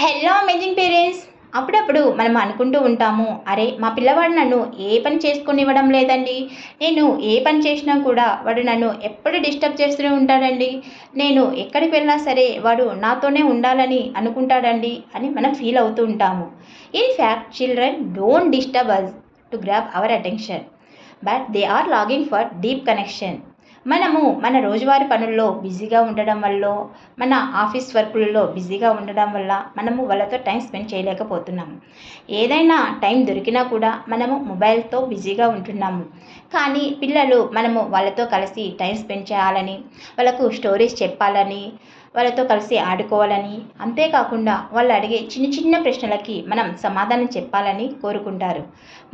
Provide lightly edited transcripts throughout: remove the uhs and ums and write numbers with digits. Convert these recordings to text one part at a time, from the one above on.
Hello amazing parents. అప్పుడప్పుడు మనం అనుకుంటూ ఉంటాము, అరే మా పిల్లవాడు నన్ను ఏ పని చేసుకొనివ్వడం లేదండి. నేను ఏ పని చేసినా కూడా వాడు నన్ను ఎప్పుడు డిస్టర్బ్ చేస్తూనే ఉంటాడండి. నేను ఎక్కడికి వెళ్ళినా సరే వాడు నాతోనే ఉండాలని అనుకుంటాడండి అని మనం ఫీల్ అవుతూ ఉంటాము. In fact children don't disturb us to grab our attention, but they are longing for deep connection. మనము మన రోజువారీ పనుల్లో బిజీగా ఉండడం వల్ల, మన ఆఫీస్ వర్కులలో బిజీగా ఉండడం వల్ల మనము వాళ్ళతో టైం స్పెండ్ చేయలేకపోతున్నాము. ఏదైనా టైం దొరికినా కూడా మనము మొబైల్తో బిజీగా ఉంటున్నాము. కానీ పిల్లలు మనము వాళ్ళతో కలిసి టైం స్పెండ్ చేయాలని, వాళ్ళకు స్టోరీస్ చెప్పాలని, వాళ్ళతో కలిసి ఆడుకోవాలని, అంతేకాకుండా వాళ్ళు అడిగే చిన్న చిన్న ప్రశ్నలకి మనం సమాధానం చెప్పాలని కోరుకుంటారు.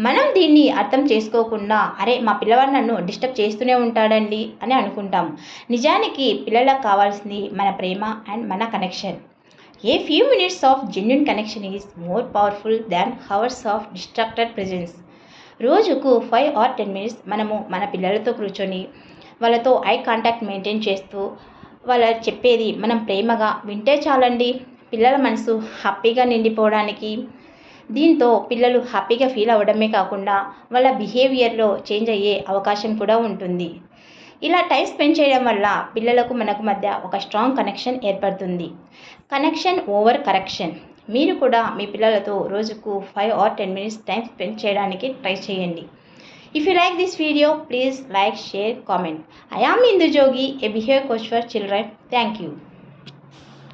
మనం దీన్ని అర్థం చేసుకోకుండా, అరే మా పిల్లవాడు నన్ను డిస్టర్బ్ చేస్తూనే ఉంటాడండి అని అనుకుంటాం. నిజానికి పిల్లలకు కావాల్సింది మన ప్రేమ అండ్ మన connection. A few minutes of genuine connection is more powerful than hours of distracted presence. రోజుకు 5 or 10 మినిట్స్ మనము మన పిల్లలతో కూర్చొని వాళ్ళతో ఐ కాంటాక్ట్ మెయింటైన్ చేస్తూ వాళ్ళు చెప్పేది మనం ప్రేమగా వింటే చాలండి, పిల్లల మనసు హ్యాపీగా నిండిపోవడానికి. దీంతో పిల్లలు హ్యాపీగా ఫీల్ అవ్వడమే కాకుండా వాళ్ళ బిహేవియర్లో చేంజ్ అయ్యే అవకాశం కూడా ఉంటుంది. ఇలా టైం స్పెండ్ చేయడం వల్ల పిల్లలకు మనకు మధ్య ఒక స్ట్రాంగ్ కనెక్షన్ ఏర్పడుతుంది. Connection over correction. మీరు కూడా మీ పిల్లలతో రోజుకు 5 or 10 మినిట్స్ టైం స్పెండ్ చేయడానికి ట్రై చేయండి. If you like this video, please like, share, comment. I am Indu Jogi, a behavior coach for children. Thank you.